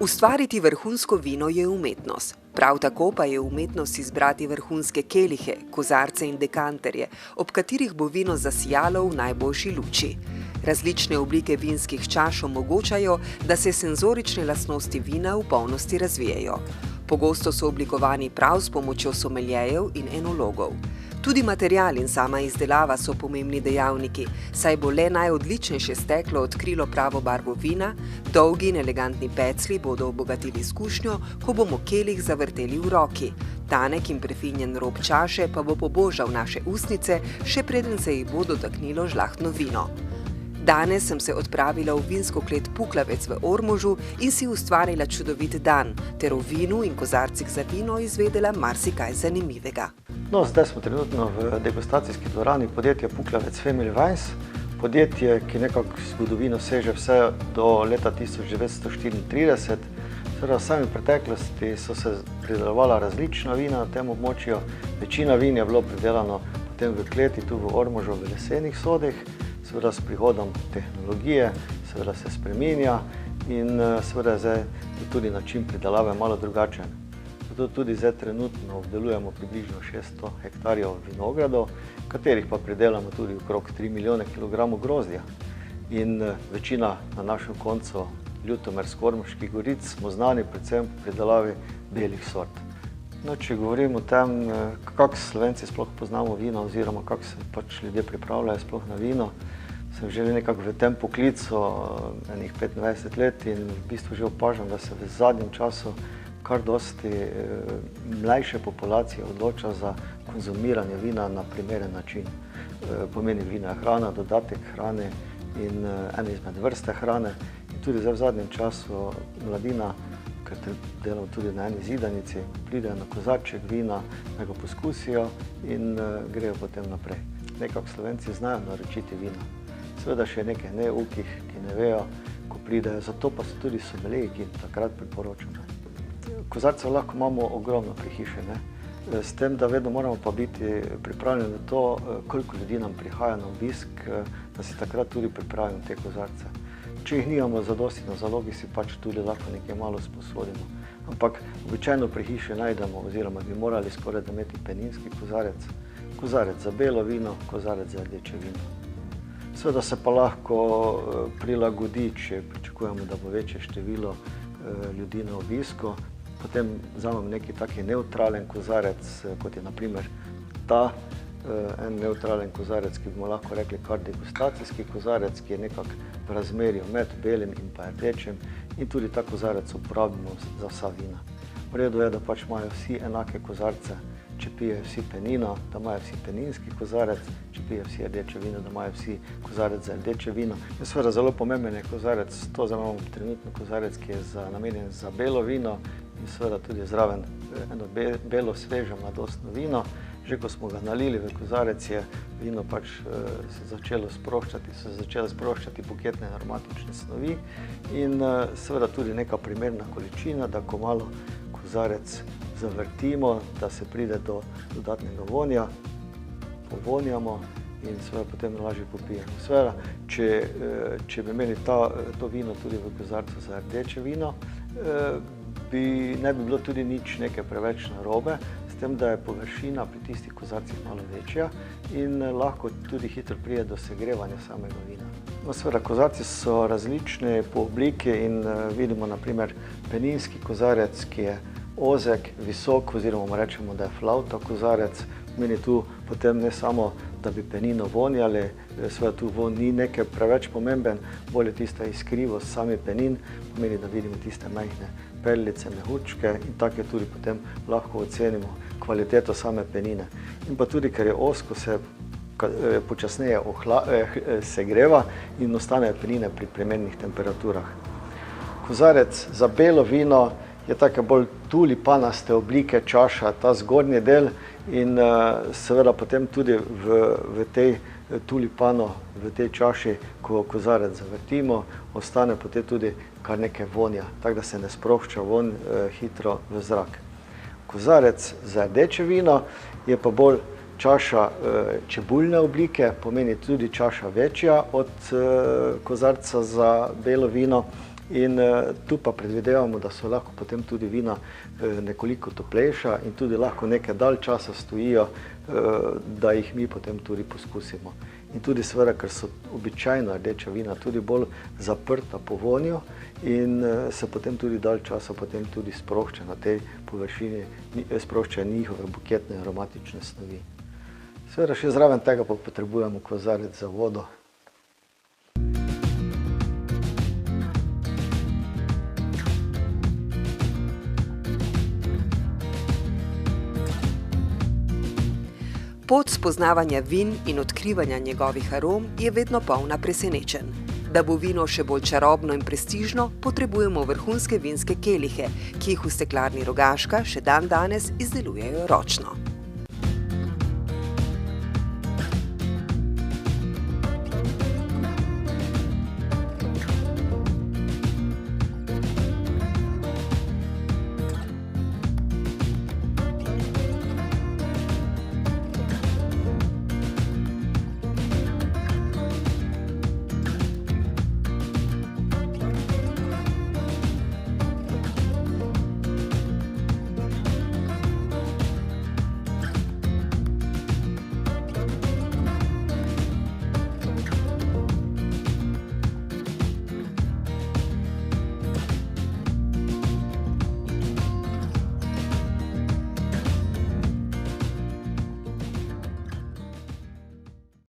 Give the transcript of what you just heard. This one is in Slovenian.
Ustvariti vrhunsko vino je umetnost. Prav tako pa je umetnost izbrati vrhunske kelihe, kozarce in dekanterje, ob katerih bo vino zasijalo v najboljši luči. Različne oblike vinskih čaš omogočajo, da se senzorične lastnosti vina v polnosti razvijajo. Pogosto so oblikovani prav s pomočjo someljejev in enologov. Tudi material in sama izdelava so pomembni dejavniki, saj bo le najodličnejše steklo odkrilo pravo barvo vina, dolgi in elegantni peclji bodo obogatili izkušnjo, ko bomo kelih zavrteli v roki. Tanek in prefinjen rob čaše pa bo pobožal naše ustnice, še preden se jih bo dotaknilo žlahtno vino. Danes sem se odpravila v vinsko klet Puklavec v Ormožu in si ustvarila čudovit dan, ter o vinu in kozarcih za vino izvedela marsikaj zanimivega. No, zdaj smo trenutno v degustacijski dvorani podjetja Puklavec Family Wines. Podjetje, ki nekako zgodovino seže vse do leta 1934. V sami preteklosti so se pridelovala različna vina na tem območju. Večina vin je bilo pridelano potem v kleti tu v Ormožu v lesenih sodih. Seveda s prihodom tehnologije, seveda se spreminja in seveda zdaj tudi način pridelave malo drugačen. Zato tudi zdaj trenutno obdelujemo približno 600 hektarjev vinogradov, katerih pa pridelamo tudi okrog 3 milijone kilogramov grozdja. In večina na našem koncu Ljutomersko-Ormoških goric smo znani predvsem po pridelavi belih sort. No, če govorim o tem, kako Slovenci sploh poznamo vino oziroma kako se pač ljudje pripravljajo sploh na vino, sem že nekako v tem poklicu enih 25 let in v bistvu že opažam, da se v zadnjem času kar dosti mlajše populacije odloča za konzumiranje vina na primeren način. Pomeni vina hrana, dodatek hrane in ena izmed vrste hrane. In tudi zdaj v zadnjem času mladina, ker delam tudi na eni zidanici, pridejo na kozarček vina, da ga poskusijo in grejo potem naprej. Nekako Slovenci znajo naročiti vina. Seveda še nekaj neukih, ki ne vejo, ko pridejo, zato pa so tudi someljeji, ki takrat priporočamo. Kozarcev lahko imamo ogromno pri hiši, s tem, da vedno moramo pa biti pripravljeni na to, koliko ljudi nam prihaja na obisk, da si takrat tudi pripravimo te kozarce. Če jih nimamo zadosti na zalogi, si pač tudi lahko nekaj malo sposodimo. Ampak običajno pri hiši najdemo, oziroma bi morali skoraj da imeti peninski kozarec, kozarec za belo vino, kozarec za rdeče vino. Seveda se pa lahko prilagodi, če pričakujemo, da bo večje število ljudi na obisku. Potem vzamem neki taki nevtralen kozarec, kot je na primer ta, en nevtralen kozarec, ki bomo lahko rekli kar degustacijski kozarec, ki je nekako v razmerju med belim in pa rdečim, in tudi ta kozarec uporabimo za vsa vina. V redu je, da pač imajo vsi enake kozarce, če pijejo vsi penino, da imajo vsi peninski kozarec, če pijejo vsi rdeče vino, da imajo vsi kozarec za rdeče vino. In seveda zelo pomemben je kozarec, to zdaj imamo trenutno kozarec, ki je namenjen za belo vino in seveda tudi zraven eno belo, sveže, mladostno vino. Že ko smo ga nalili v kozarec, je vino pač se začelo sproščati buketne in aromatične snovi in seveda tudi neka primerna količina, da ko malo kozarec zavrtimo, da se pride do dodatnega vonja, povonjamo in seveda potem lažje popijemo. Seveda, če bi imeli to vino tudi v kozarcu za rdeče vino, ne bi bilo tudi nič nekaj preveč narobe, s tem, da je površina pri tistih kozarcih malo večja in lahko tudi hitro pride do segrevanja samega vina. No, seveda, kozarci so različni po obliki in vidimo na primer peninski kozarec, ki je ozek, visok, oziroma rečemo, da je flavta kozarec. Pomeni tu potem ne samo, da bi penino vonjali, seveda tu von ni nekaj preveč pomemben, bolj je tista iskrivost sami penin, pomeni, da vidimo tiste majhne perlice, mehučke in tako tudi potem lahko ocenimo kvaliteto same penine. In pa tudi, ker je ozko, se počasneje segreva in ostanejo penine pri primernih temperaturah. Kozarec za belo vino je taka bolj tulipanaste oblike čaša, ta zgornji del in seveda potem tudi v tej tulipano, v tej čaši, ko kozarec zavrtimo, ostane potem tudi kar nekaj vonja, tako da se ne sprošča von hitro v zrak. Kozarec za rdeče vino je pa bolj čaša čebuljne oblike, pomeni tudi čaša večja od kozarca za belo vino In tu pa predvidevamo, da so lahko potem tudi vina nekoliko toplejša in tudi lahko nekaj dalj časa stojijo, da jih mi potem tudi poskusimo. In tudi seveda, ker so običajno rdeča vina tudi bolj zaprta po vonju in se potem tudi dalj časa potem tudi sprošča na tej površini, sproščajo njihove buketne aromatične snovi. Seveda še zraven tega pa potrebujemo kozarec za vodo. Pot spoznavanja vin in odkrivanja njegovih arom je vedno polna presenečenj. Da bo vino še bolj čarobno in prestižno, potrebujemo vrhunske vinske kelihe, ki jih v steklarni Rogaška še dandanes izdelujejo ročno.